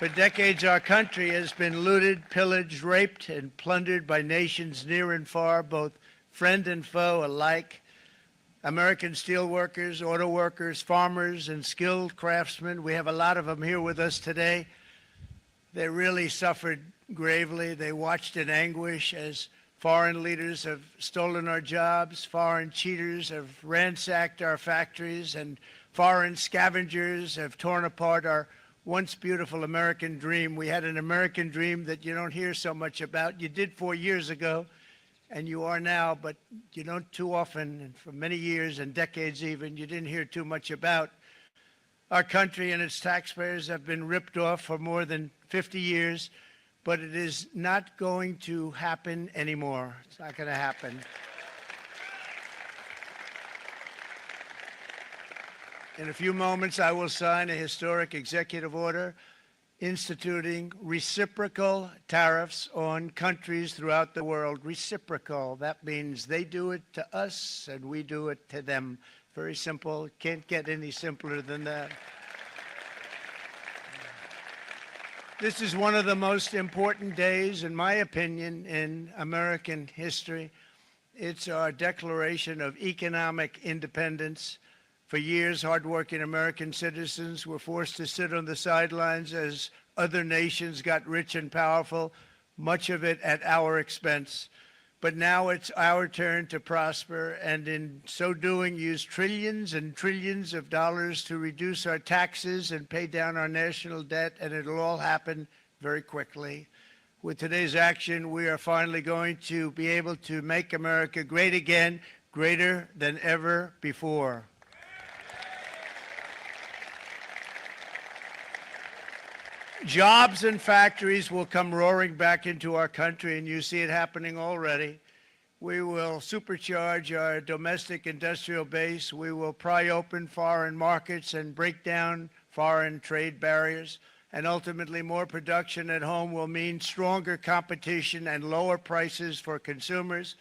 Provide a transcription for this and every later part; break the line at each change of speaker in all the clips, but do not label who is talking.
For decades, our country has been looted, pillaged, raped, and plundered by nations near and far, both friend and foe alike. American steelworkers, auto workers, farmers, and skilled craftsmen, we have a lot of them here with us today. They really suffered gravely. They watched in anguish as foreign leaders have stolen our jobs, foreign cheaters have ransacked our factories, and foreign scavengers have torn apart our once beautiful American dream. We had an American dream that you don't hear so much about. You did 4 years ago, and you are now, but you don't too often, and for many years and decades even, you didn't hear too much about. Our country and its taxpayers have been ripped off for more than 50 years, but it is not going to happen anymore. It's not going to happen. In a few moments, I will sign a historic executive order instituting reciprocal tariffs on countries throughout the world. Reciprocal, that means they do it to us and we do it to them. Very simple. Can't get any simpler than that. This is one of the most important days, in my opinion, in American history. It's our declaration of economic independence. For years, hardworking American citizens were forced to sit on the sidelines as other nations got rich and powerful, much of it at our expense. But now it's our turn to prosper, and in so doing, use trillions and trillions of dollars to reduce our taxes and pay down our national debt, and it'll all happen very quickly. With today's action, we are finally going to be able to make America great again, greater than ever before. Jobs and factories will come roaring back into our country, and you see it happening already. We will supercharge our domestic industrial base. We will pry open foreign markets and break down foreign trade barriers. And ultimately, more production at home will mean stronger competition and lower prices for consumers.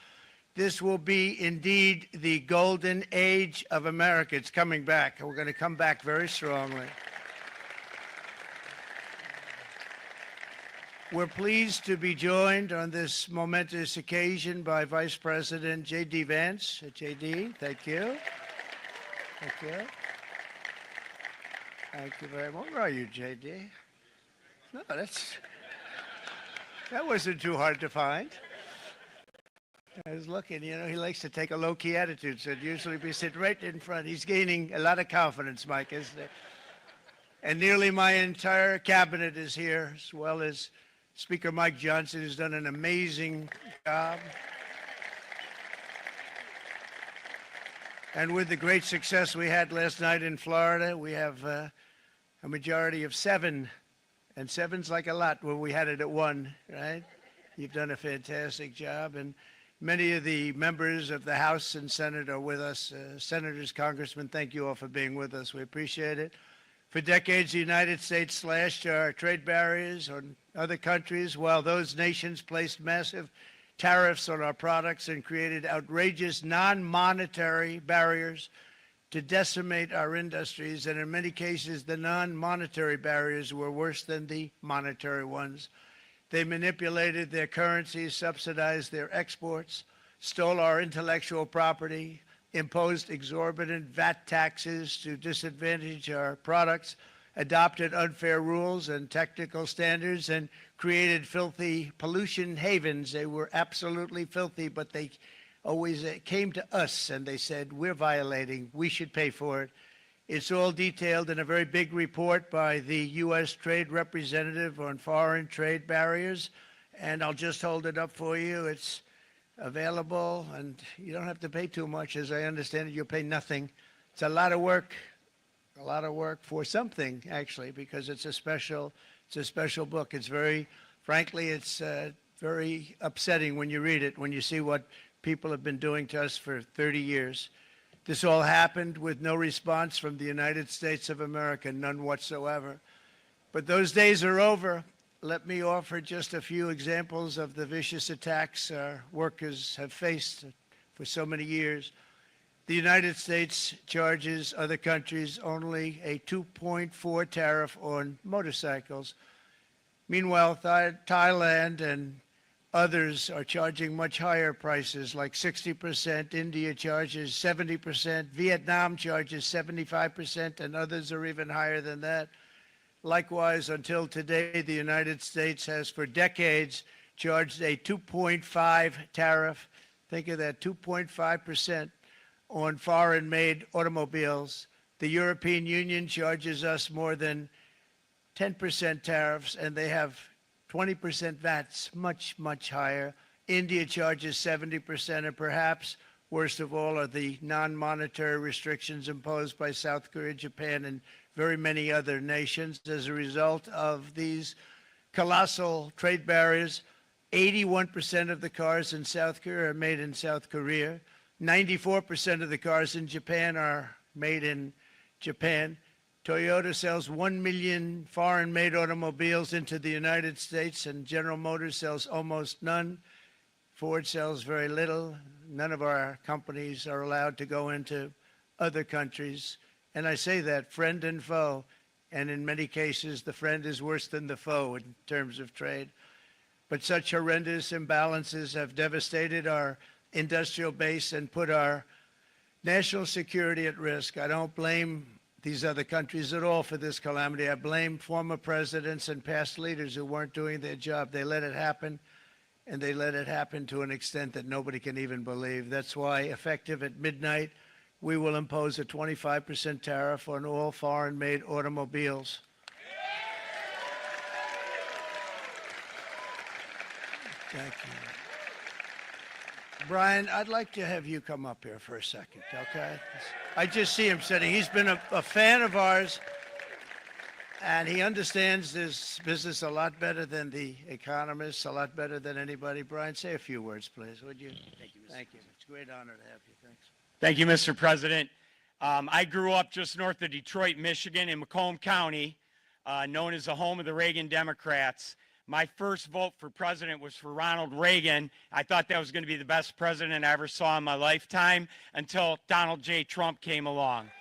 This will be indeed the golden age of America. It's coming back. We're going to come back very strongly. We're pleased to be joined on this momentous occasion by Vice President J.D. Vance. J.D., thank you. Thank you. Thank you very much. Where are you, J.D.? No, that wasn't too hard to find. I was looking, he likes to take a low-key attitude, so it'd usually be sitting right in front. He's gaining a lot of confidence, Mike, isn't it? And nearly my entire cabinet is here, as well as Speaker Mike Johnson, who's done an amazing job. And with the great success we had last night in Florida, we have a majority of 7. And 7's like a lot when we had it at 1, right? You've done a fantastic job. And many of the members of the House and Senate are with us. Senators, Congressmen, thank you all for being with us. We appreciate it. For decades, the United States slashed our trade barriers on other countries, while those nations placed massive tariffs on our products and created outrageous non-monetary barriers to decimate our industries. And in many cases, the non-monetary barriers were worse than the monetary ones. They manipulated their currencies, subsidized their exports, stole our intellectual property, imposed exorbitant VAT taxes to disadvantage our products, adopted unfair rules and technical standards, and created filthy pollution havens. They were absolutely filthy, but they always came to us and they said, we're violating, we should pay for it. It's all detailed in a very big report by the U.S. Trade Representative on Foreign Trade Barriers, and I'll just hold it up for you. It's available, and you don't have to pay too much. As I understand it, you'll pay nothing. It's a lot of work for something, actually, because it's a special book. It's frankly, it's very upsetting when you read it, when you see what people have been doing to us for 30 years. This all happened with no response from the United States of America, none whatsoever. But those days are over. Let me offer just a few examples of the vicious attacks our workers have faced for so many years. The United States charges other countries only a 2.4 tariff on motorcycles. Meanwhile, Thailand and others are charging much higher prices, like 60%. India charges 70%. Vietnam charges 75%, and others are even higher than that. Likewise, until today, the United States has for decades charged a 2.5 tariff. Think of that, 2.5% on foreign-made automobiles. The European Union charges us more than 10% tariffs, and they have 20% VATs, much, much higher. India charges 70%, and perhaps worst of all are the non-monetary restrictions imposed by South Korea, Japan, and very many other nations. As a result of these colossal trade barriers, 81% of the cars in South Korea are made in South Korea. 94% of the cars in Japan are made in Japan. Toyota sells 1 million foreign-made automobiles into the United States, and General Motors sells almost none. Ford sells very little. None of our companies are allowed to go into other countries. And I say that, friend and foe, and in many cases, the friend is worse than the foe in terms of trade. But such horrendous imbalances have devastated our industrial base and put our national security at risk. I don't blame these other countries at all for this calamity. I blame former presidents and past leaders who weren't doing their job. They let it happen, and they let it happen to an extent that nobody can even believe. That's why, effective at midnight, we will impose a 25% tariff on all foreign-made automobiles. Thank you. Brian, I'd like to have you come up here for a second, okay? I just see him sitting. He's been a fan of ours, and he understands this business a lot better than the economists, a lot better than anybody. Brian, say a few words, please, would you? Thank you, Mr. Thank you. It's a great honor to have you. Thanks.
Thank you, Mr. President. I grew up just north of Detroit, Michigan, in Macomb County, known as the home of the Reagan Democrats. My first vote for president was for Ronald Reagan. I thought that was going to be the best president I ever saw in my lifetime until Donald J. Trump came along.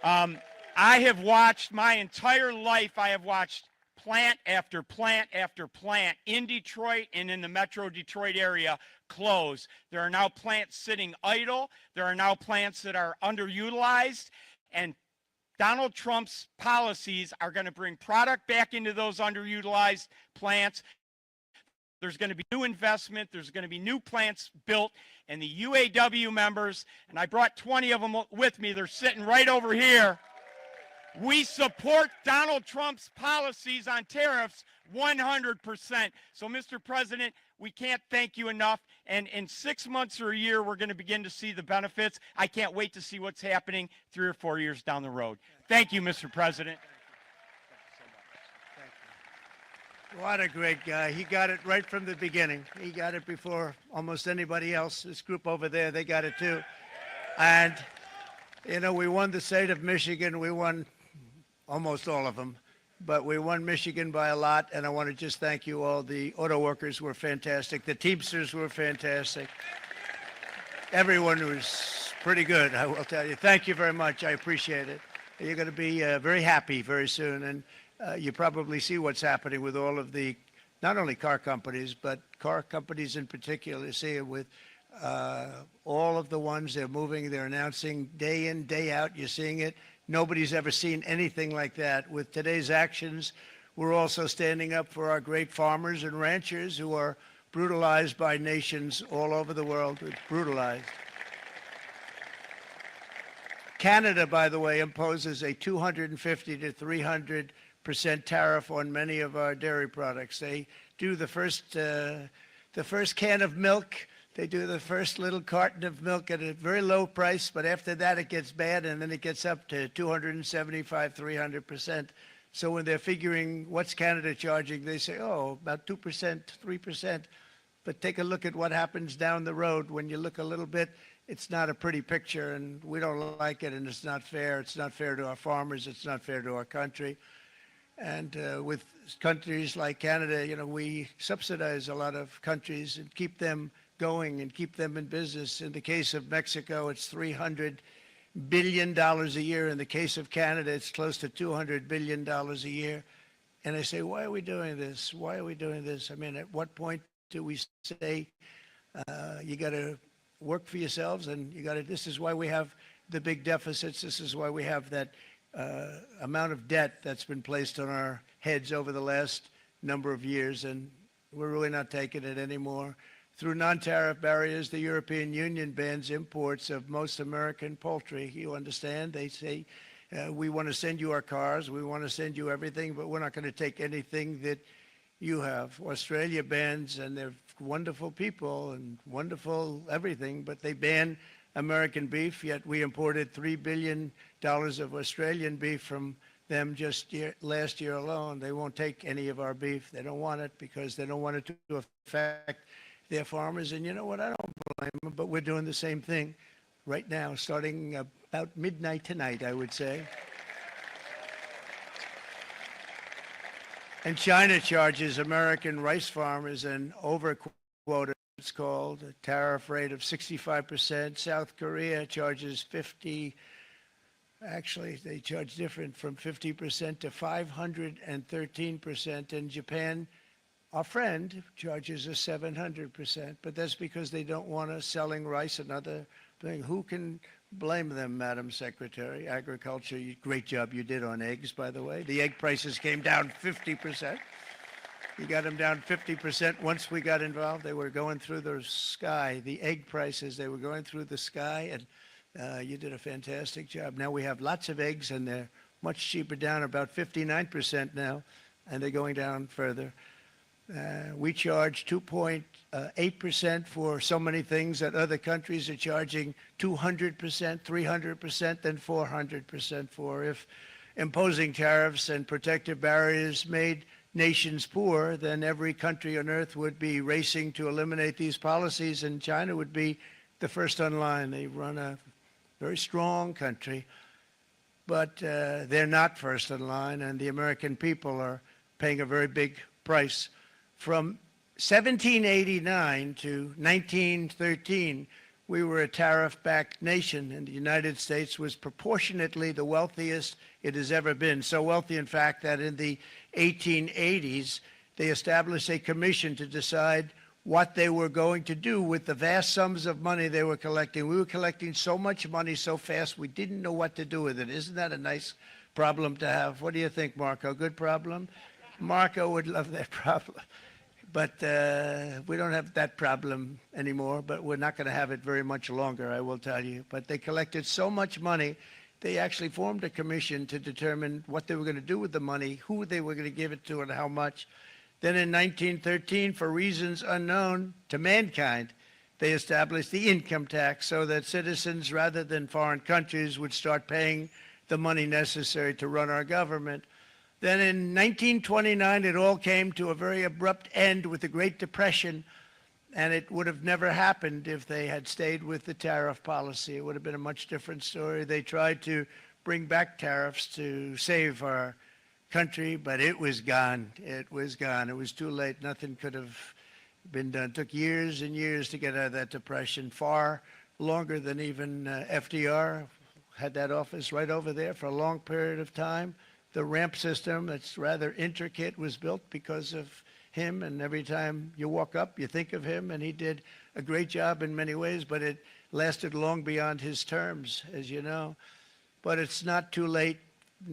I have watched my entire life, I have watched plant after plant after plant in Detroit and in the metro Detroit area close. There are now plants sitting idle. There are now plants that are underutilized, and Donald Trump's policies are going to bring product back into those underutilized plants. There's going to be new investment. There's going to be new plants built. And the UAW members, and I brought 20 of them with me, they're sitting right over here. We support Donald Trump's policies on tariffs 100%. So, Mr. President, we can't thank you enough. And in 6 months or a year, we're going to begin to see the benefits. I can't wait to see what's happening 3 or 4 years down the road. Thank you, Mr. President.
Thank you. What a great guy. He got it right from the beginning. He got it before almost anybody else. This group over there, they got it too. And, you know, we won the state of Michigan. We won almost all of them. But we won Michigan by a lot, and I want to just thank you all. The auto workers were fantastic. The Teamsters were fantastic. Everyone was pretty good, I will tell you. Thank you very much. I appreciate it. You're going to be very happy very soon, and you probably see what's happening with all of the, not only car companies, but car companies in particular. You see it with all of the ones they're moving, they're announcing day in, day out. You're seeing it. Nobody's ever seen anything like that. With today's actions, we're also standing up for our great farmers and ranchers who are brutalized by nations all over the world. It's brutalized. Canada, by the way, imposes a 250 to 300% tariff on many of our dairy products. They do the first can of milk. They do the first little carton of milk at a very low price, but after that it gets bad, and then it gets up to 275, 300%. So when they're figuring what's Canada charging, they say, oh, about 2%, 3%. But take a look at what happens down the road. When you look a little bit, it's not a pretty picture, and we don't like it, and it's not fair. It's not fair to our farmers. It's not fair to our country. And with countries like Canada, you know, we subsidize a lot of countries and keep them going and keep them in business. In the case of Mexico, it's $300 billion a year. In the case of Canada, it's close to $200 billion a year. And I say, why are we doing this? Why are we doing this? I mean, at what point do we say, you got to work for yourselves and you got to, this is why we have the big deficits. This is why we have that amount of debt that's been placed on our heads over the last number of years. And we're really not taking it anymore. Through non-tariff barriers, the European Union bans imports of most American poultry. You understand? They say, we want to send you our cars, we want to send you everything, but we're not going to take anything that you have. Australia bans, and they're wonderful people and wonderful everything, but they ban American beef, yet we imported $3 billion of Australian beef from them just last year alone. They won't take any of our beef. They don't want it because they don't want it to affect their farmers. And you know what? I don't blame them, but we're doing the same thing right now, starting about midnight tonight, I would say. And China charges American rice farmers an overquota, it's called, a tariff rate of 65%. South Korea charges 50, actually they charge different, from 50% to 513%. And Japan, our friend, charges us 700%, but that's because they don't want us selling rice and other things. Who can blame them, Madam Secretary? Agriculture, great job you did on eggs, by the way. The egg prices came down 50%. You got them down 50%. Once we got involved, they were going through the sky. The egg prices, they were going through the sky, and you did a fantastic job. Now we have lots of eggs, and they're much cheaper, down about 59% now, and they're going down further. We charge 2.8% for so many things that other countries are charging 200%, 300%, and 400% for. If imposing tariffs and protective barriers made nations poor, then every country on earth would be racing to eliminate these policies, and China would be the first on line. They run a very strong country, but they're not first in line, and the American people are paying a very big price. From 1789 to 1913, we were a tariff-backed nation, and the United States was proportionately the wealthiest it has ever been. So wealthy, in fact, that in the 1880s, they established a commission to decide what they were going to do with the vast sums of money they were collecting. We were collecting so much money so fast, we didn't know what to do with it. Isn't that a nice problem to have? What do you think, Marco? Good problem? Marco would love that problem. But we don't have that problem anymore, but we're not going to have it very much longer, I will tell you. But they collected so much money, they actually formed a commission to determine what they were going to do with the money, who they were going to give it to, and how much. Then in 1913, for reasons unknown to mankind, they established the income tax so that citizens, rather than foreign countries, would start paying the money necessary to run our government. Then in 1929, it all came to a very abrupt end with the Great Depression, and it would have never happened if they had stayed with the tariff policy. It would have been a much different story. They tried to bring back tariffs to save our country, but it was gone. It was gone. It was too late. Nothing could have been done. It took years and years to get out of that depression, far longer than even FDR had that office right over there for a long period of time. The ramp system, that's rather intricate, was built because of him, and every time you walk up, you think of him, and he did a great job in many ways, but it lasted long beyond his terms, as you know. But it's not too late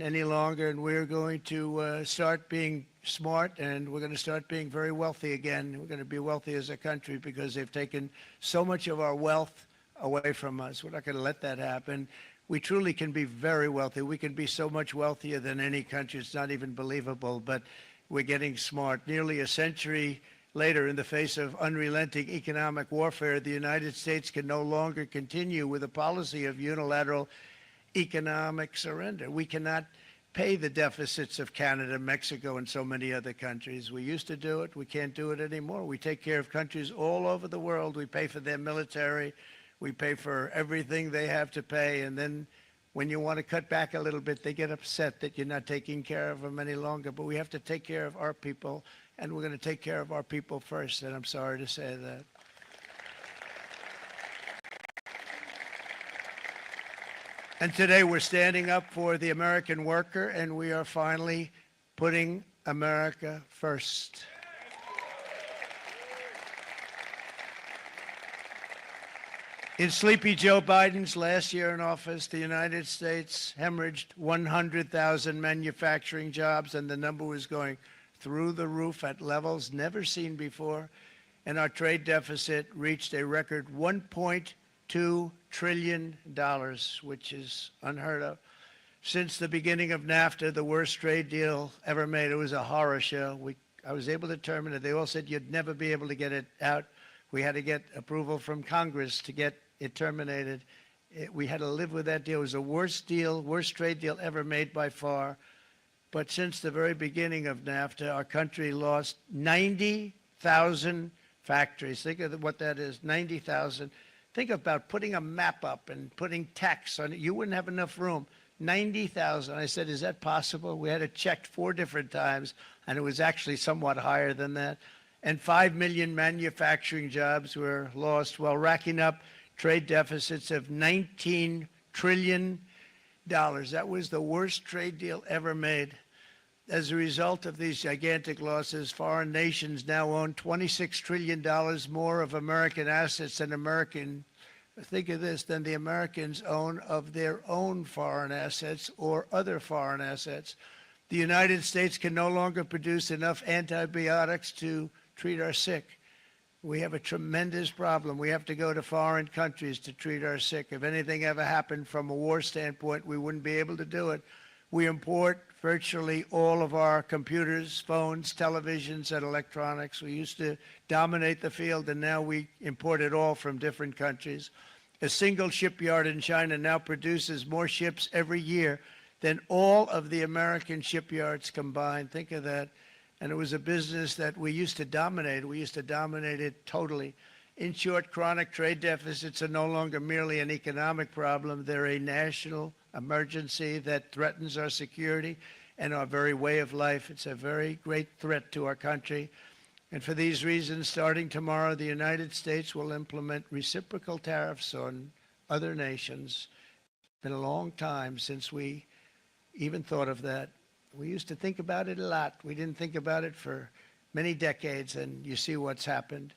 any longer, and we're going to start being smart, and we're going to start being very wealthy again. We're going to be wealthy as a country because they've taken so much of our wealth away from us. We're not going to let that happen. We truly can be very wealthy. We can be so much wealthier than any country. It's not even believable, but we're getting smart. Nearly a century later, in the face of unrelenting economic warfare, the United States can no longer continue with a policy of unilateral economic surrender. We cannot pay the deficits of Canada, Mexico, and so many other countries. We used to do it. We can't do it anymore. We take care of countries all over the world. We pay for their military. We pay for everything they have to pay, and then when you want to cut back a little bit, they get upset that you're not taking care of them any longer. But we have to take care of our people, and we're going to take care of our people first, and I'm sorry to say that. And today we're standing up for the American worker, and we are finally putting America first. In Sleepy Joe Biden's last year in office, the United States hemorrhaged 100,000 manufacturing jobs, and the number was going through the roof at levels never seen before. And our trade deficit reached a record $1.2 trillion, which is unheard of. Since the beginning of NAFTA, the worst trade deal ever made, it was a horror show. I was able to terminate it. They all said you'd never be able to get it out. We had to get approval from Congress to get it terminated. We had to live with that deal. It was the worst deal, worst trade deal ever made by far. But since the very beginning of NAFTA, our country lost 90,000 factories. Think of what that is, 90,000. Think about putting a map up and putting tax on it. You wouldn't have enough room. 90,000. I said, is that possible? We had it checked 4 different times, and it was actually somewhat higher than that. And 5 million manufacturing jobs were lost while racking up trade deficits of $19 trillion. That was the worst trade deal ever made. As a result of these gigantic losses, foreign nations now own $26 trillion more of American assets than think of this, than the Americans own of their own foreign assets or other foreign assets. The United States can no longer produce enough antibiotics to treat our sick. We have a tremendous problem. We have to go to foreign countries to treat our sick. If anything ever happened from a war standpoint, we wouldn't be able to do it. We import virtually all of our computers, phones, televisions, and electronics. We used to dominate the field, and now we import it all from different countries. A single shipyard in China now produces more ships every year than all of the American shipyards combined. Think of that. And it was a business that we used to dominate. We used to dominate it totally. In short, chronic trade deficits are no longer merely an economic problem. They're a national emergency that threatens our security and our very way of life. It's a very great threat to our country. And for these reasons, starting tomorrow, the United States will implement reciprocal tariffs on other nations. It's been a long time since we even thought of that. We used to think about it a lot. We didn't think about it for many decades, and you see what's happened.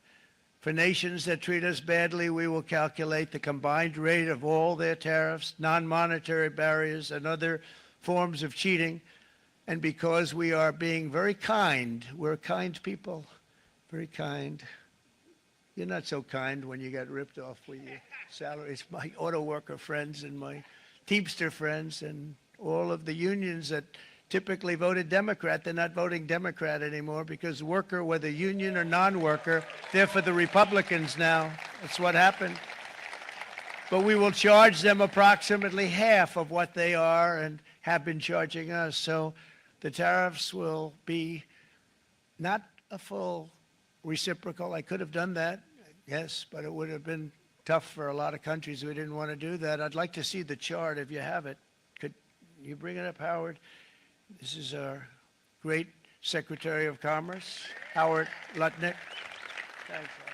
For nations that treat us badly, we will calculate the combined rate of all their tariffs, non-monetary barriers, and other forms of cheating. And because we are being very kind, we're kind people, very kind. You're not so kind when you get ripped off with your salaries. My auto worker friends and my Teamster friends and all of the unions that typically voted Democrat, they're not voting Democrat anymore because worker, whether union or non-worker, they're for the Republicans now. That's what happened. But we will charge them approximately half of what they are and have been charging us. So the tariffs will be not a full reciprocal. I could have done that, yes, but it would have been tough for a lot of countries who didn't want to do that. I'd like to see the chart if you have it. Could you bring it up, Howard? This is our great Secretary of Commerce, Howard Lutnick. Thanks, Howard.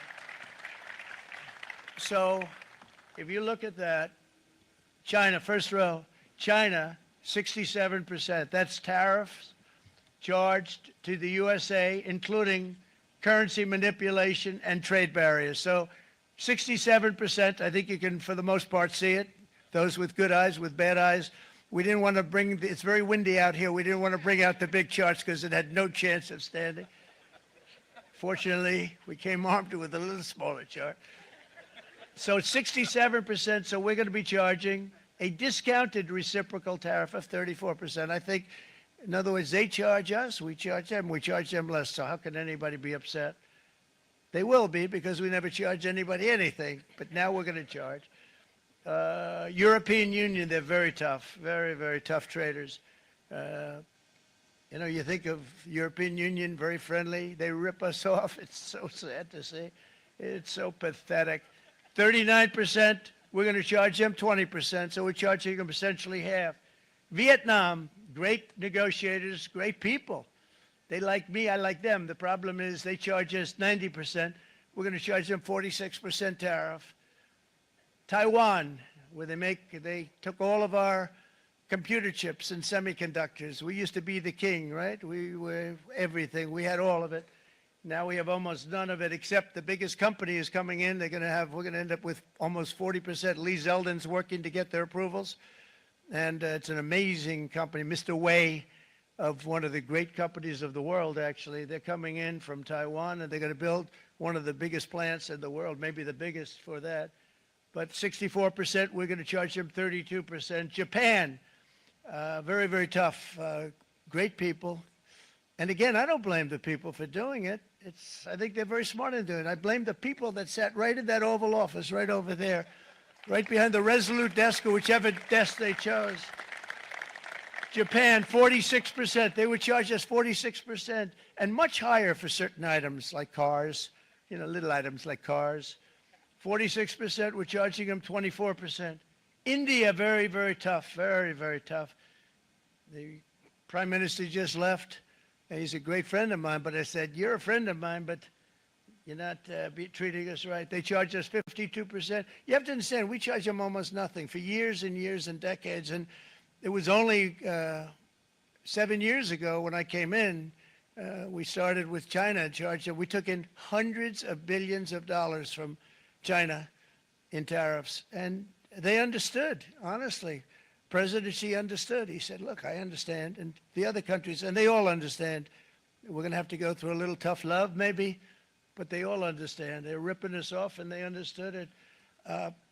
So if you look at that, China, first row, China, 67%. That's tariffs charged to the USA, including currency manipulation and trade barriers. So 67%, I think you can, for the most part, see it. Those with good eyes, with bad eyes. We didn't want to bring, it's very windy out here. We didn't want to bring out the big charts because it had no chance of standing. Fortunately, we came armed with a little smaller chart. So it's 67%, so we're going to be charging a discounted reciprocal tariff of 34%. I think, in other words, they charge us, we charge them less. So how can anybody be upset? They will be because we never charge anybody anything, but now we're going to charge. European Union, they're very tough, very, very tough traders. You know, you think of European Union, very friendly. They rip us off. It's so sad to see. It's so pathetic. 39%, we're going to charge them 20%, so we're charging them essentially half. Vietnam, great negotiators, great people. They like me, I like them. The problem is they charge us 90%. We're going to charge them 46% tariff. Taiwan, where they took all of our computer chips and semiconductors. We used to be the king, right? We were everything. We had all of it. Now we have almost none of it, except the biggest company is coming in. We're going to end up with almost 40%. Lee Zeldin's working to get their approvals. And it's an amazing company. Mr. Wei, of one of the great companies of the world, actually. They're coming in from Taiwan, and they're going to build one of the biggest plants in the world, maybe the biggest for that. But 64%, we're going to charge them 32%. Japan, very, very tough. Great people. And again, I don't blame the people for doing it. I think they're very smart in doing it. I blame the people that sat right in that Oval Office, right over there, right behind the Resolute desk or whichever desk they chose. Japan, 46%. They would charge us 46%, and much higher for certain items like cars, little items like cars. 46%, we're charging them 24%. India, very, very tough, very, very tough. The Prime Minister just left. He's a great friend of mine, but I said, you're a friend of mine, but you're not treating us right. They charge us 52%. You have to understand, we charge them almost nothing for years and years and decades. And it was only 7 years ago when I came in, we started with China and charged them. We took in hundreds of billions of dollars from China in tariffs. And they understood, honestly. President Xi understood. He said, look, I understand. And the other countries, and they all understand. We're going to have to go through a little tough love, maybe, but they all understand. They're ripping us off, and they understood it.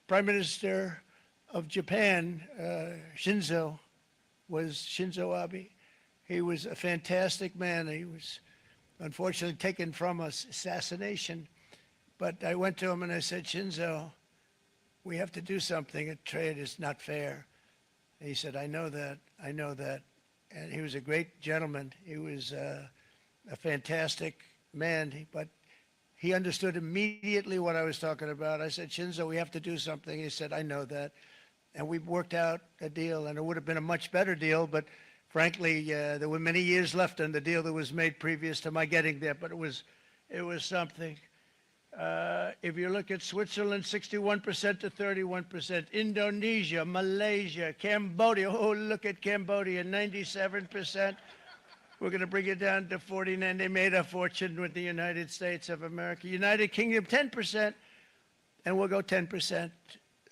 Prime Minister of Japan, Shinzo Abe. He was a fantastic man. He was unfortunately taken from us, assassination. But I went to him and I said, Shinzo, we have to do something. A trade is not fair. And he said, I know that. I know that. And he was a great gentleman. He was a fantastic man, but he understood immediately what I was talking about. I said, Shinzo, we have to do something. He said, I know that. And we worked out a deal, and it would have been a much better deal, but frankly, there were many years left on the deal that was made previous to my getting there, but it was something. If you look at Switzerland, 61% to 31%. Indonesia, Malaysia, Cambodia. Oh, look at Cambodia, 97%. We're going to bring it down to 49. They made a fortune with the United States of America. United Kingdom, 10%, and we'll go 10%.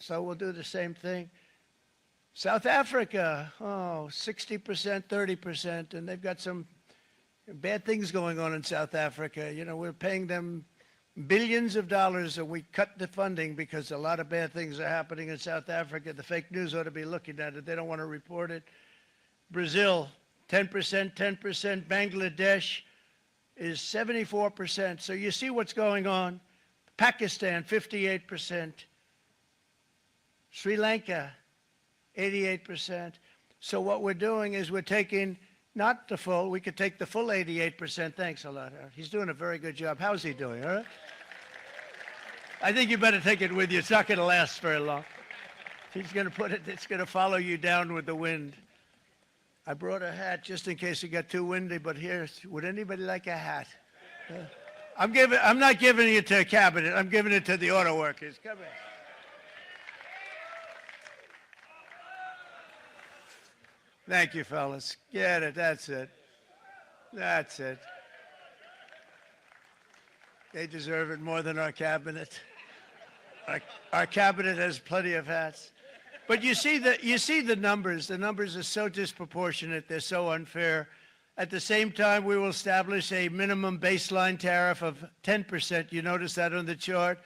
So we'll do the same thing. South Africa, 60%, 30%, and they've got some bad things going on in South Africa. We're paying them billions of dollars, and we cut the funding because a lot of bad things are happening in South Africa. The fake news ought to be looking at it. They don't want to report it. Brazil, 10%, 10%. Bangladesh is 74%. So you see what's going on. Pakistan, 58%. Sri Lanka, 88%. So what we're doing is we're taking not the full, we could take the full 88%. Thanks a lot, Howard. He's doing a very good job. How's he doing, all right? I think you better take it with you. It's not going to last very long. He's going to put it, it's going to follow you down with the wind. I brought a hat just in case it got too windy, but here, would anybody like a hat? I'm not giving it to a cabinet. I'm giving it to the auto workers. Come here. Thank you, fellas. Get it. That's it. That's it. They deserve it more than our cabinet. Our cabinet has plenty of hats. But you see the numbers. The numbers are so disproportionate. They're so unfair. At the same time, we will establish a minimum baseline tariff of 10%. You notice that on the chart.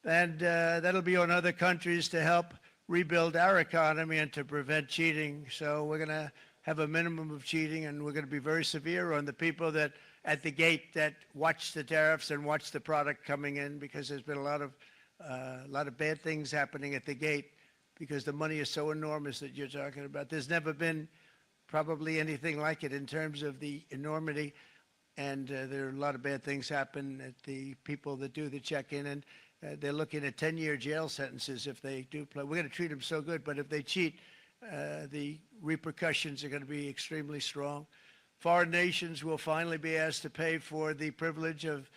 And that'll be on other countries to help rebuild our economy and to prevent cheating. So we're going to have a minimum of cheating, and we're going to be very severe on the people that at the gate that watch the tariffs and watch the product coming in, because there's been a lot of bad things happening at the gate because the money is so enormous that you're talking about. There's never been probably anything like it in terms of the enormity, and there are a lot of bad things happen at the people that do the check-in, and they're looking at 10-year jail sentences if they do play. We're going to treat them so good, but if they cheat, the repercussions are going to be extremely strong. Foreign nations will finally be asked to pay for the privilege of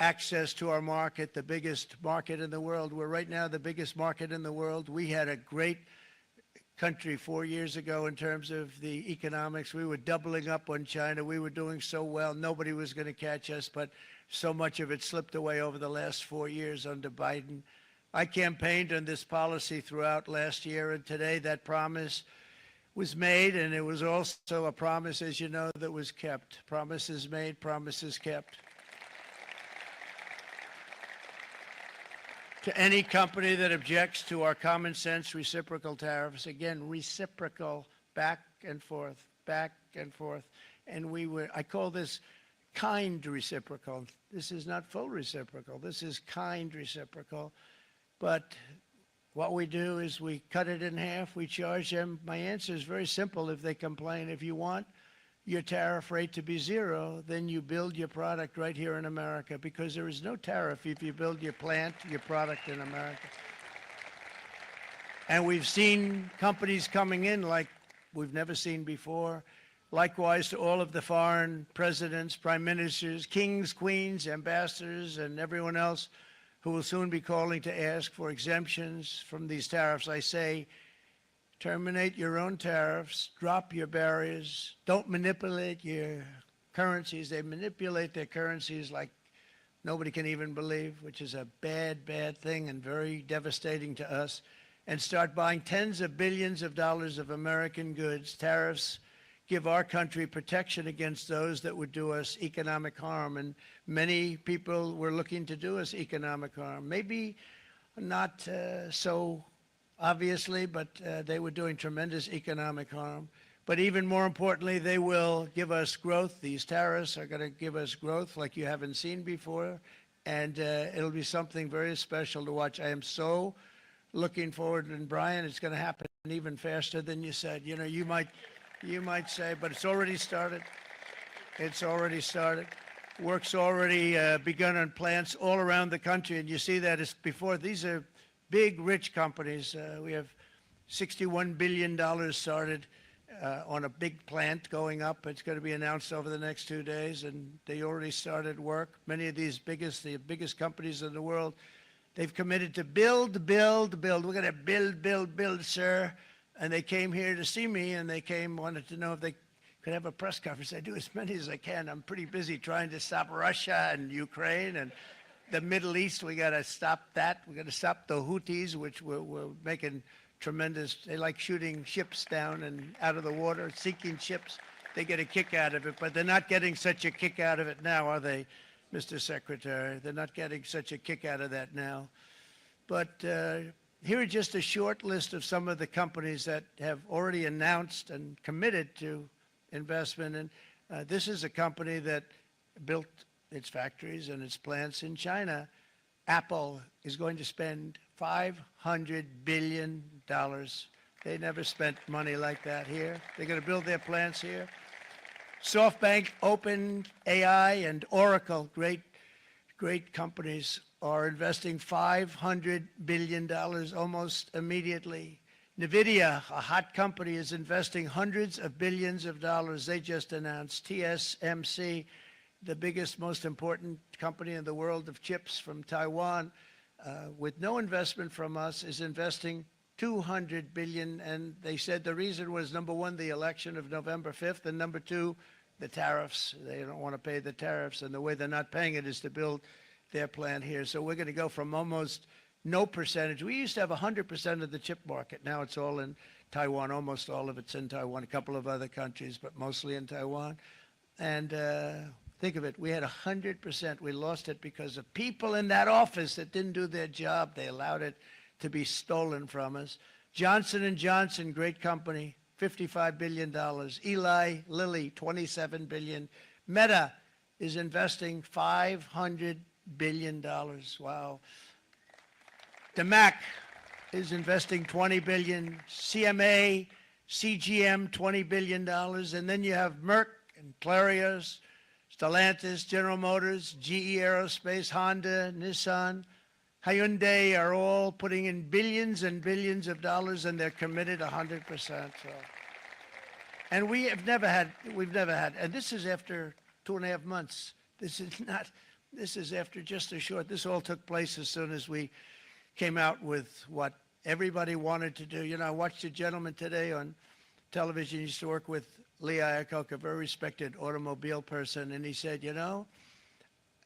access to our market, the biggest market in the world. We're right now the biggest market in the world. We had a great country 4 years ago in terms of the economics. We were doubling up on China. We were doing so well. Nobody was going to catch us, but so much of it slipped away over the last 4 years under Biden. I campaigned on this policy throughout last year, and today that promise was made, and it was also a promise, as you know, that was kept. Promises made, promises kept. To any company that objects to our common sense reciprocal tariffs, again, reciprocal, back and forth, back and forth. And I call this kind reciprocal. This is not full reciprocal. This is kind reciprocal. But what we do is we cut it in half. We charge them. My answer is very simple if they complain. If you want your tariff rate to be zero, then you build your product right here in America, because there is no tariff if you build your plant, your product in America. And we've seen companies coming in like we've never seen before. Likewise to all of the foreign presidents, prime ministers, kings, queens, ambassadors, and everyone else who will soon be calling to ask for exemptions from these tariffs. I say, terminate your own tariffs, drop your barriers, don't manipulate your currencies. They manipulate their currencies like nobody can even believe, which is a bad, bad thing and very devastating to us. And start buying tens of billions of dollars of American goods. Tariffs give our country protection against those that would do us economic harm. And many people were looking to do us economic harm. Maybe not so obviously, but they were doing tremendous economic harm. But even more importantly, they will give us growth. These tariffs are going to give us growth like you haven't seen before, and it'll be something very special to watch. I am so looking forward, and Brian, it's going to happen even faster than you said. You know, you might say, but it's already started. It's already started. Work's already begun on plants all around the country, and you see that it's before. These are big, rich companies. We have $61 billion started on a big plant going up. It's going to be announced over the next 2 days, and they already started work. Many of these the biggest companies in the world, they've committed to build, build, build. We're going to build, build, build, sir. And they came here to see me, and wanted to know if they could have a press conference. I do as many as I can. I'm pretty busy trying to stop Russia and Ukraine and the Middle East. We got to stop that. We got to stop the Houthis, which we're making tremendous. They like shooting ships down and out of the water, sinking ships. They get a kick out of it, but they're not getting such a kick out of it now, are they, Mr. Secretary? They're not getting such a kick out of that now. But here are just a short list of some of the companies that have already announced and committed to investment. And this is a company that built its factories and its plants in China. Apple is going to spend $500 billion. They never spent money like that here. They're going to build their plants here. SoftBank, OpenAI, and Oracle, great companies, are investing $500 billion almost immediately. NVIDIA, a hot company, is investing hundreds of billions of dollars. They just announced. TSMC, the biggest, most important company in the world of chips from Taiwan, with no investment from us, is investing $200 billion. And they said the reason was, number one, the election of November 5th, and number two, the tariffs. They don't want to pay the tariffs, and the way they're not paying it is to build their plant here. So we're going to go from almost no percentage. We used to have 100% of the chip market. Now it's all in Taiwan. Almost all of it's in Taiwan, a couple of other countries, but mostly in Taiwan. And think of it, we had 100%. We lost it because of people in that office that didn't do their job. They allowed it to be stolen from us. Johnson & Johnson, great company, $55 billion. Eli Lilly, $27 billion. Meta is investing $500 billion. Wow. DeMac is investing $20 billion. CMA, CGM, $20 billion. And then you have Merck and Clarios, Stellantis, General Motors, GE Aerospace, Honda, Nissan, Hyundai are all putting in billions and billions of dollars, and they're committed 100%. So. And we've never had, and this is after 2.5 months. This is after just a short, this all took place as soon as we came out with what everybody wanted to do. I watched a gentleman today on television. He used to work with Lee Iacocca, a very respected automobile person, and he said,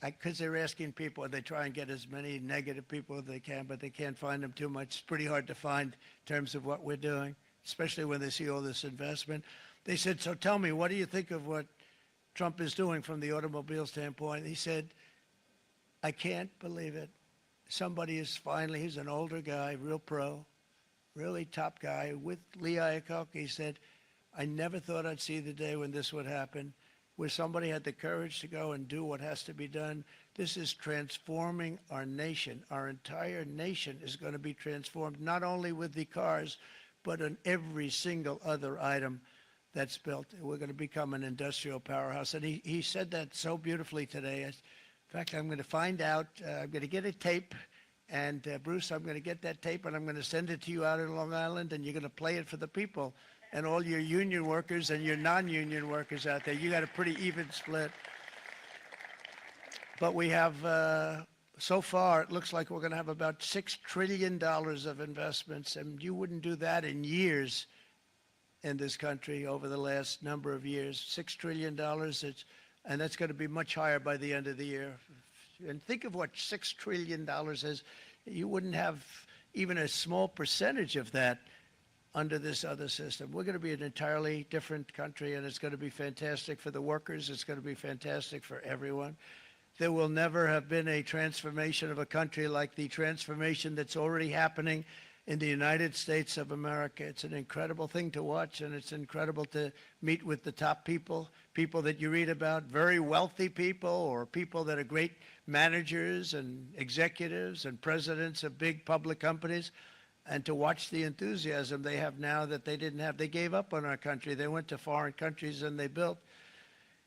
because they're asking people, they try and get as many negative people as they can, but they can't find them too much. It's pretty hard to find in terms of what we're doing, especially when they see all this investment. They said, so tell me, what do you think of what Trump is doing from the automobile standpoint? He said, I can't believe it. Somebody is finally, he's an older guy, real pro, really top guy, with Lee Iacocca. He said, I never thought I'd see the day when this would happen, where somebody had the courage to go and do what has to be done. This is transforming our nation. Our entire nation is going to be transformed, not only with the cars, but on every single other item that's built. We're going to become an industrial powerhouse. And he said that so beautifully today. In fact, I'm going to find out, I'm going to get a tape. And Bruce, I'm going to get that tape and I'm going to send it to you out in Long Island, and you're going to play it for the people. And all your union workers and your non-union workers out there, you got a pretty even split. But we have, so far, it looks like we're going to have about $6 trillion of investments, and you wouldn't do that in years in this country over the last number of years. $6 trillion, and that's going to be much higher by the end of the year. And think of what $6 trillion is. You wouldn't have even a small percentage of that under this other system. We're going to be an entirely different country, and it's going to be fantastic for the workers. It's going to be fantastic for everyone. There will never have been a transformation of a country like the transformation that's already happening in the United States of America. It's an incredible thing to watch, and it's incredible to meet with the top people, people that you read about, very wealthy people, or people that are great managers and executives and presidents of big public companies, and to watch the enthusiasm they have now that they didn't have. They gave up on our country. They went to foreign countries and they built.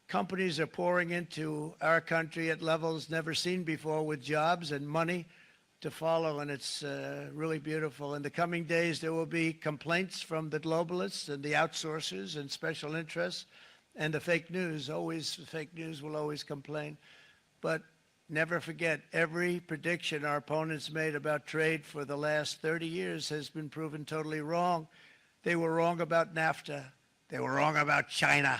Companies are pouring into our country at levels never seen before, with jobs and money to follow, and it's really beautiful. In the coming days, there will be complaints from the globalists and the outsourcers and special interests and the fake news. Always, the fake news will always complain. But never forget, every prediction our opponents made about trade for the last 30 years has been proven totally wrong. They were wrong about NAFTA. They were wrong about China.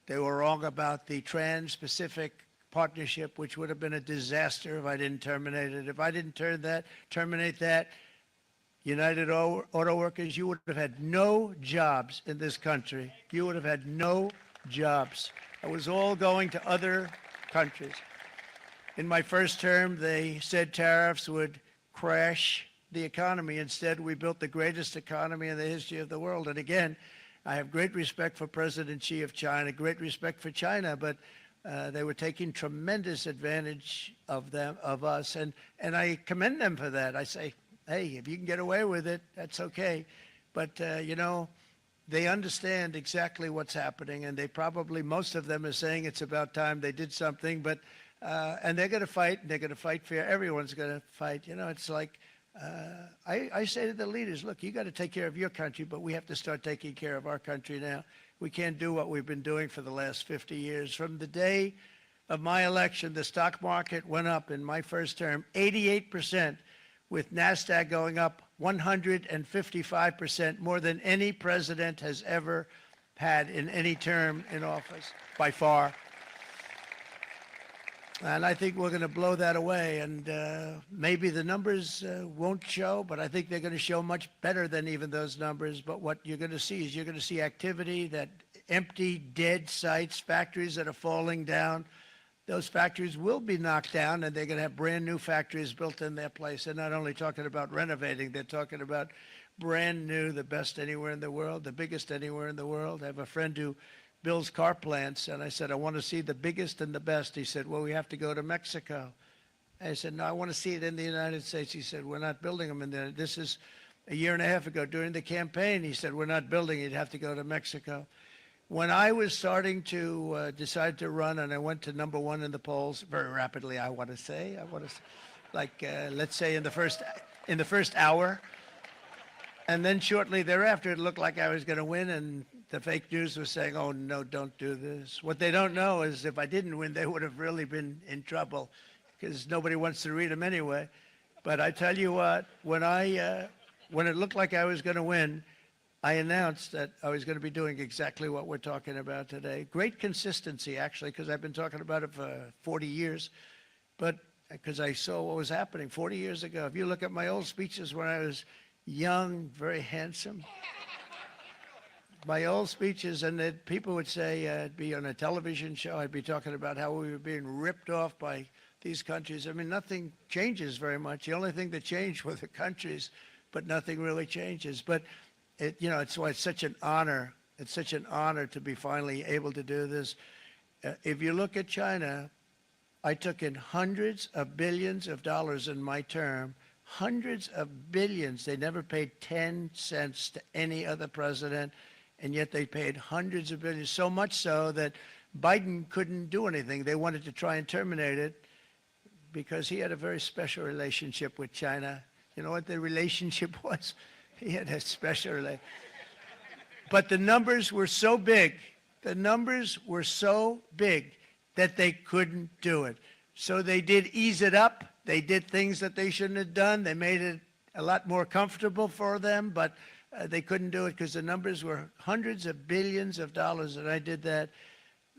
They were wrong about the Trans-Pacific Partnership, which would have been a disaster if I didn't terminate it. If I didn't terminate that, United Auto Workers, you would have had no jobs in this country. You would have had no jobs. It was all going to other countries. In my first term, they said tariffs would crash the economy. Instead, we built the greatest economy in the history of the world. And again, I have great respect for President Xi of China, great respect for China, but they were taking tremendous advantage of us, and I commend them for that. I say, hey, if you can get away with it, that's okay. But, they understand exactly what's happening, and they probably, most of them are saying it's about time they did something, but, and they're going to fight, and they're going to fight fair. Everyone's going to fight. It's like, I say to the leaders, look, you got to take care of your country, but we have to start taking care of our country now. We can't do what we've been doing for the last 50 years. From the day of my election, the stock market went up in my first term 88%, with NASDAQ going up 155%, more than any president has ever had in any term in office, by far. And I think we're going to blow that away. And maybe the numbers won't show, but I think they're going to show much better than even those numbers. But what you're going to see is you're going to see activity, that empty, dead sites, factories that are falling down. Those factories will be knocked down, and they're going to have brand new factories built in their place. They're not only talking about renovating, they're talking about brand new, the best anywhere in the world, the biggest anywhere in the world. I have a friend who builds car plants, and I said, I want to see the biggest and the best. He said, well, we have to go to Mexico. I said, no, I want to see it in the United States. He said, we're not building them in there. This is a year and a half ago during the campaign. He said, we're not building it. You'd have to go to Mexico. When I was starting to decide to run, and I went to number one in the polls very rapidly, I want to say, like, let's say in the first hour. And then shortly thereafter, it looked like I was going to win, and the fake news was saying, oh, no, don't do this. What they don't know is if I didn't win, they would have really been in trouble, because nobody wants to read them anyway. But I tell you what, when I when it looked like I was going to win, I announced that I was going to be doing exactly what we're talking about today. Great consistency, actually, because I've been talking about it for 40 years, but because I saw what was happening 40 years ago. If you look at my old speeches when I was young, very handsome, my old speeches, and that people would say I'd be on a television show, I'd be talking about how we were being ripped off by these countries. I mean, nothing changes very much. The only thing that changed were the countries, but nothing really changes. But it's why it's such an honor. It's such an honor to be finally able to do this. If you look at China, I took in hundreds of billions of dollars in my term, hundreds of billions. They never paid 10 cents to any other president, and yet they paid hundreds of billions, so much so that Biden couldn't do anything. They wanted to try and terminate it because he had a very special relationship with China. You know what the relationship was? He had a special relationship. But the numbers were so big, that they couldn't do it. So they did ease it up. They did things that they shouldn't have done. They made it a lot more comfortable for them, but they couldn't do it because the numbers were hundreds of billions of dollars, and I did that.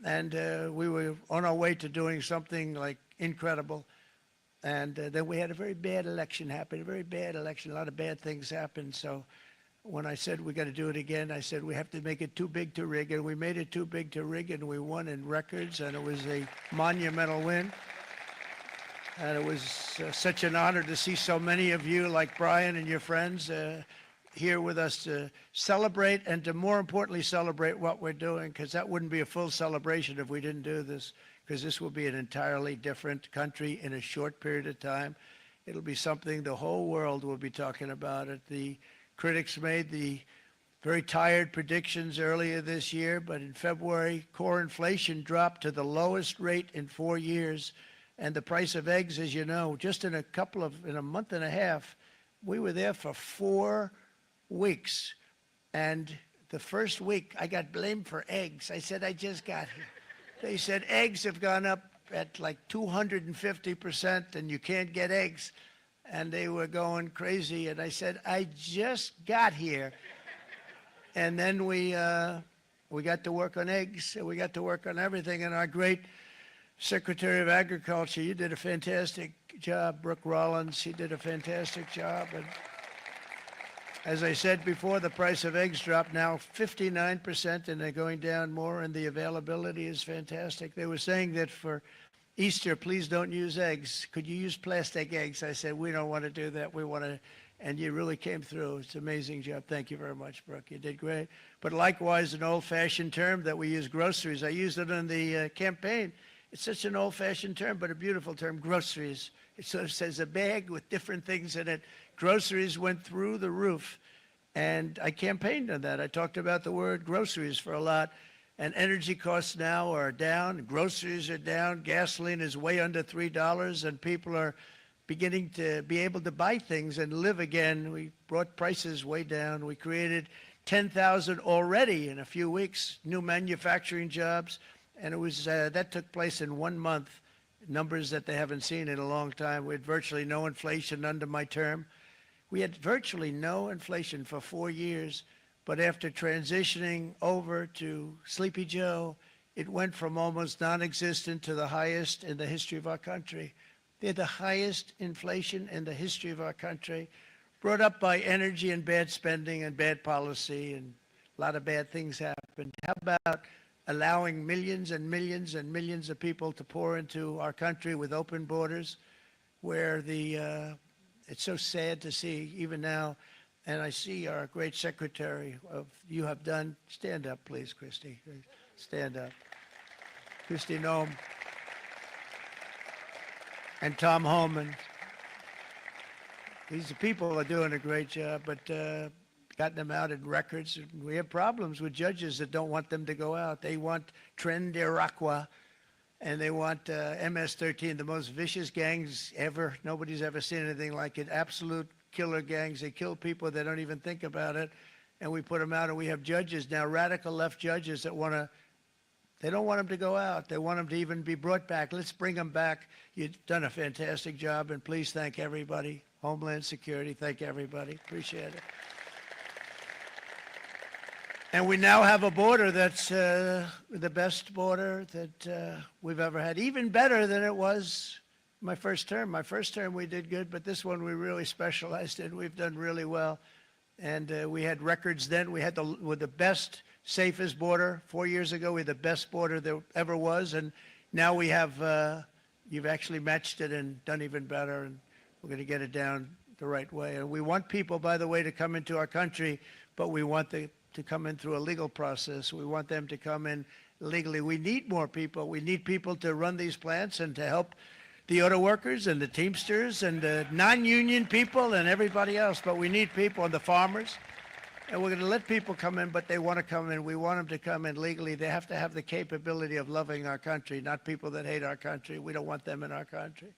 And we were on our way to doing something like incredible. And then we had a very bad election happen, a very bad election. A lot of bad things happened. So when I said we got to do it again, I said we have to make it too big to rig. And we made it too big to rig, and we won in records, and it was a monumental win. And it was such an honor to see so many of you, like Brian and your friends, here with us to celebrate, and to more importantly celebrate what we're doing, because that wouldn't be a full celebration if we didn't do this, because this will be an entirely different country in a short period of time. It'll be something the whole world will be talking about it. The critics made the very tired predictions earlier this year, but in February, core inflation dropped to the lowest rate in 4 years. And the price of eggs, as you know, just in a month and a half, we were there for 4 weeks. And the first week, I got blamed for eggs. I said, I just got here. They said eggs have gone up at like 250%, and you can't get eggs. And they were going crazy. And I said, I just got here. And then we got to work on eggs, and we got to work on everything. And our great Secretary of Agriculture, you did a fantastic job. Brooke Rollins, he did a fantastic job. And as I said before, the price of eggs dropped now 59%, and they're going down more, and the availability is fantastic. They were saying that for Easter, please don't use eggs. Could you use plastic eggs? I said, we don't want to do that. We want to, and you really came through. It's an amazing job. Thank you very much, Brooke. You did great. But likewise, an old-fashioned term that we use, groceries. I used it in the campaign. It's such an old-fashioned term, but a beautiful term, groceries. It sort of says a bag with different things in it. Groceries went through the roof, and I campaigned on that. I talked about the word groceries for a lot, and energy costs now are down. Groceries are down. Gasoline is way under $3, and people are beginning to be able to buy things and live again. We brought prices way down. We created 10,000 already in a few weeks, new manufacturing jobs. And it was that took place in 1 month, numbers that they haven't seen in a long time. We had virtually no inflation under my term. We had virtually no inflation for 4 years, but after transitioning over to Sleepy Joe, it went from almost non-existent to the highest in the history of our country. They're the highest inflation in the history of our country, brought up by energy and bad spending and bad policy, and a lot of bad things happened. How about allowing millions and millions and millions of people to pour into our country with open borders, where it's so sad to see even now. And I see our great secretary you have done. Stand up, please, Christy. Stand up. Christy Noem and Tom Homan. These people are doing a great job, but gotten them out in records. We have problems with judges that don't want them to go out. They want Tren de Aragua, and they want MS-13, the most vicious gangs ever. Nobody's ever seen anything like it. Absolute killer gangs. They kill people. They don't even think about it. And we put them out, and we have judges now, radical left judges that they don't want them to go out. They want them to even be brought back. Let's bring them back. You've done a fantastic job, and please thank everybody. Homeland Security. Thank you, everybody. Appreciate it. And we now have a border that's the best border that we've ever had, even better than it was my first term. My first term we did good, but this one we really specialized in. We've done really well. And we had records then. We had the best, safest border 4 years ago. We had the best border there ever was. And now we have, you've actually matched it and done even better. And we're going to get it down the right way. And we want people, by the way, to come into our country, but we want to come in through a legal process. We want them to come in legally. We need more people. We need people to run these plants and to help the auto workers and the Teamsters and the non-union people and everybody else. But we need people and the farmers. And we're going to let people come in, but they want to come in. We want them to come in legally. They have to have the capability of loving our country, not people that hate our country. We don't want them in our country.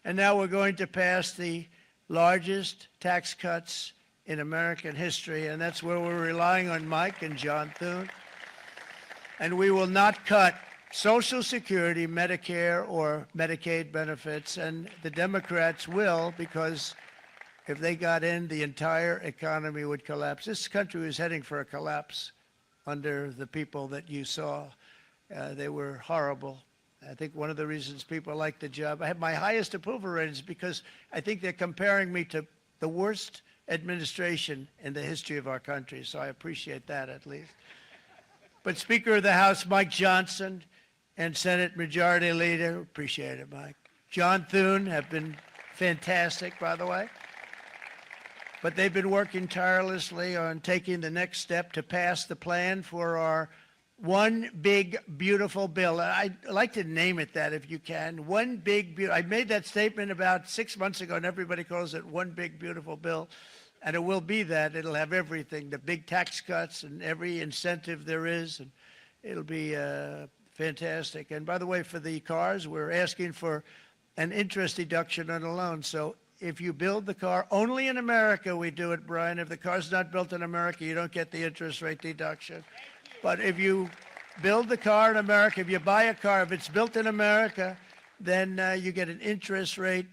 And now we're going to pass the largest tax cuts in American history, and that's where we're relying on Mike and John Thune. And we will not cut Social Security, Medicare, or Medicaid benefits, and the Democrats will, because if they got in, the entire economy would collapse. This country was heading for a collapse under the people that you saw. They were horrible. I think one of the reasons people like the job, I have my highest approval ratings because I think they're comparing me to the worst administration in the history of our country, so I appreciate that at least. But Speaker of the House Mike Johnson and Senate Majority Leader, appreciate it, Mike. John Thune have been fantastic, by the way. But they've been working tirelessly on taking the next step to pass the plan for our one big, beautiful bill. I'd like to name it that if you can. One big, beautiful. I made that statement about 6 months ago, and everybody calls it one big, beautiful bill. And it will be that. It'll have everything, the big tax cuts and every incentive there is. And it'll be fantastic. And by the way, for the cars, we're asking for an interest deduction on a loan. So if you build the car, only in America we do it, Brian. If the car's not built in America, you don't get the interest rate deduction. But if you build the car in America, if you buy a car, if it's built in America, then you get an interest rate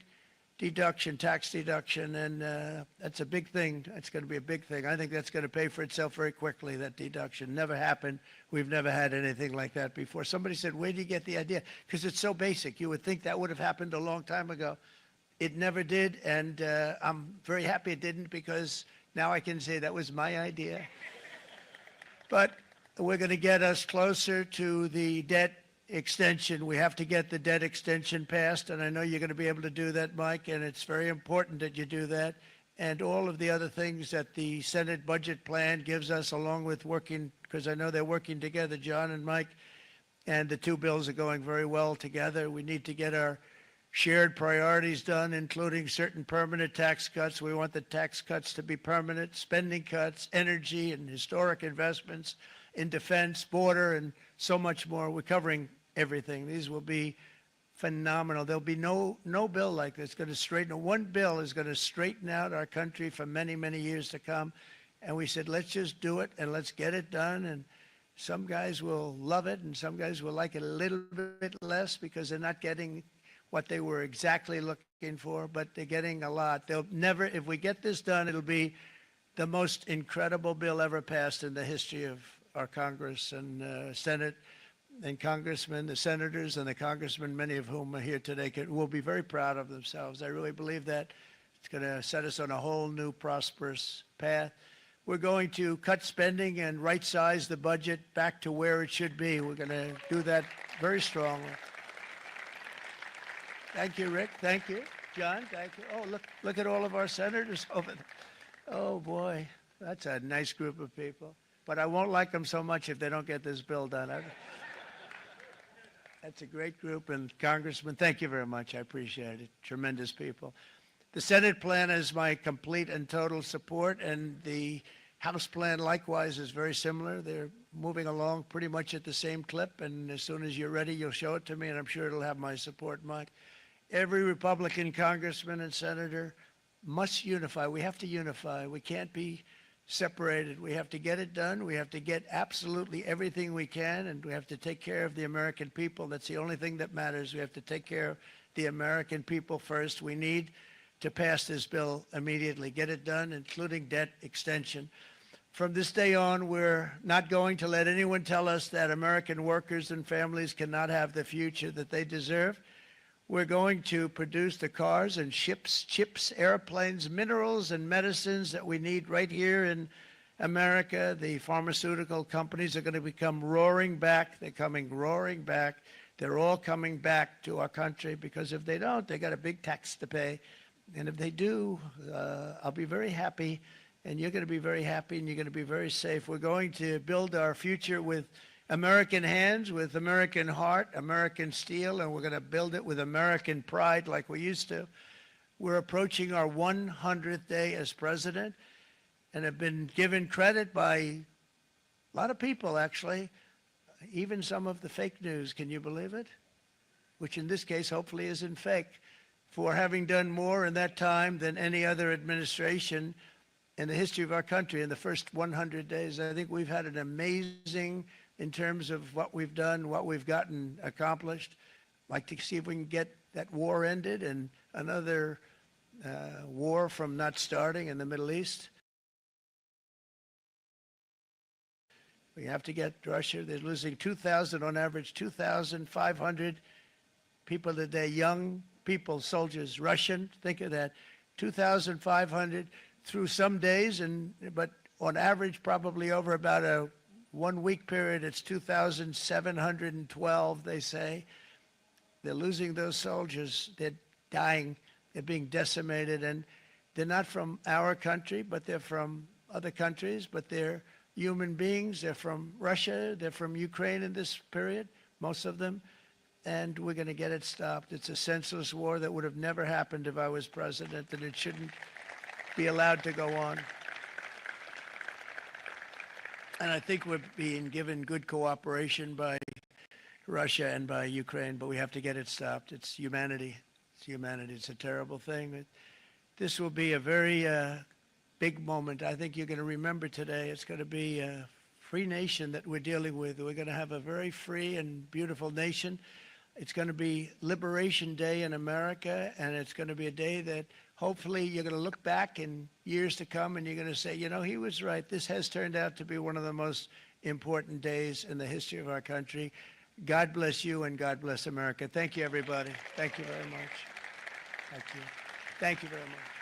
deduction, tax deduction, and that's a big thing. It's going to be a big thing. I think that's going to pay for itself very quickly, that deduction. Never happened. We've never had anything like that before. Somebody said, where do you get the idea? Because it's so basic. You would think that would have happened a long time ago. It never did, and I'm very happy it didn't because now I can say that was my idea. But we're going to get us closer to the debt extension. We have to get the debt extension passed, and I know you're going to be able to do that, Mike, and it's very important that you do that. And all of the other things that the Senate budget plan gives us, along with working, because I know they're working together, John and Mike, and the two bills are going very well together. We need to get our shared priorities done, including certain permanent tax cuts. We want the tax cuts to be permanent, spending cuts, energy and historic investments in defense, border, and so much more. We're covering everything. These will be phenomenal. There'll be no bill like this going to straighten. One bill is going to straighten out our country for many, many years to come. And we said, let's just do it and let's get it done. And some guys will love it and some guys will like it a little bit less because they're not getting what they were exactly looking for, but they're getting a lot. They'll never, if we get this done, it'll be the most incredible bill ever passed in the history of our Congress and Senate and congressmen, the senators and the congressmen, many of whom are here today, will be very proud of themselves. I really believe that it's going to set us on a whole new prosperous path. We're going to cut spending and right-size the budget back to where it should be. We're going to do that very strongly. Thank you, Rick. Thank you. John, thank you. Oh, look at all of our senators over there. Oh, boy, that's a nice group of people. But I won't like them so much if they don't get this bill done. That's a great group, and Congressman, thank you very much. I appreciate it. Tremendous people. The Senate plan has my complete and total support, and the House plan likewise is very similar. They're moving along pretty much at the same clip, and as soon as you're ready, you'll show it to me, and I'm sure it'll have my support, Mike. Every Republican congressman and senator must unify. We have to unify. We can't be separated. We have to get it done. We have to get absolutely everything we can, and we have to take care of the American people. That's the only thing that matters. We have to take care of the American people first. We need to pass this bill immediately, get it done, including debt extension. From this day on, we're not going to let anyone tell us that American workers and families cannot have the future that they deserve. We're going to produce the cars and ships, chips, airplanes, minerals, and medicines that we need right here in America. The pharmaceutical companies are going to become roaring back. They're coming roaring back. They're all coming back to our country, because if they don't, they got a big tax to pay. And if they do, I'll be very happy, and you're going to be very happy, and you're going to be very safe. We're going to build our future with American hands, with American heart, American steel, and we're going to build it with American pride like we used to. We're approaching our 100th day as president, and have been given credit by a lot of people, actually, even some of the fake news. Can you believe it? Which in this case hopefully isn't fake, for having done more in that time than any other administration in the history of our country in the first 100 days. I think we've had an amazing, in terms of what we've done, what we've gotten accomplished. I'd like to see if we can get that war ended and another war from not starting in the Middle East. We have to get Russia. They're losing 2,000 on average, 2,500 people a day, young people, soldiers, Russian. Think of that, 2,500 through some days, but on average, probably over about a 1 week period, it's 2,712, they say. They're losing those soldiers. They're dying. They're being decimated. And they're not from our country, but they're from other countries. But they're human beings. They're from Russia. They're from Ukraine in this period, most of them. And we're going to get it stopped. It's a senseless war that would have never happened if I was president, and it shouldn't be allowed to go on. And I think we're being given good cooperation by Russia and by Ukraine, but we have to get it stopped. It's humanity. It's humanity. It's a terrible thing. This will be a very big moment. I think you're going to remember today. It's going to be a free nation that we're dealing with. We're going to have a very free and beautiful nation. It's going to be Liberation Day in America, and it's going to be a day that hopefully you're going to look back in years to come and you're going to say, you know, he was right. This has turned out to be one of the most important days in the history of our country. God bless you, and God bless America. Thank you, everybody. Thank you very much. Thank you. Thank you very much.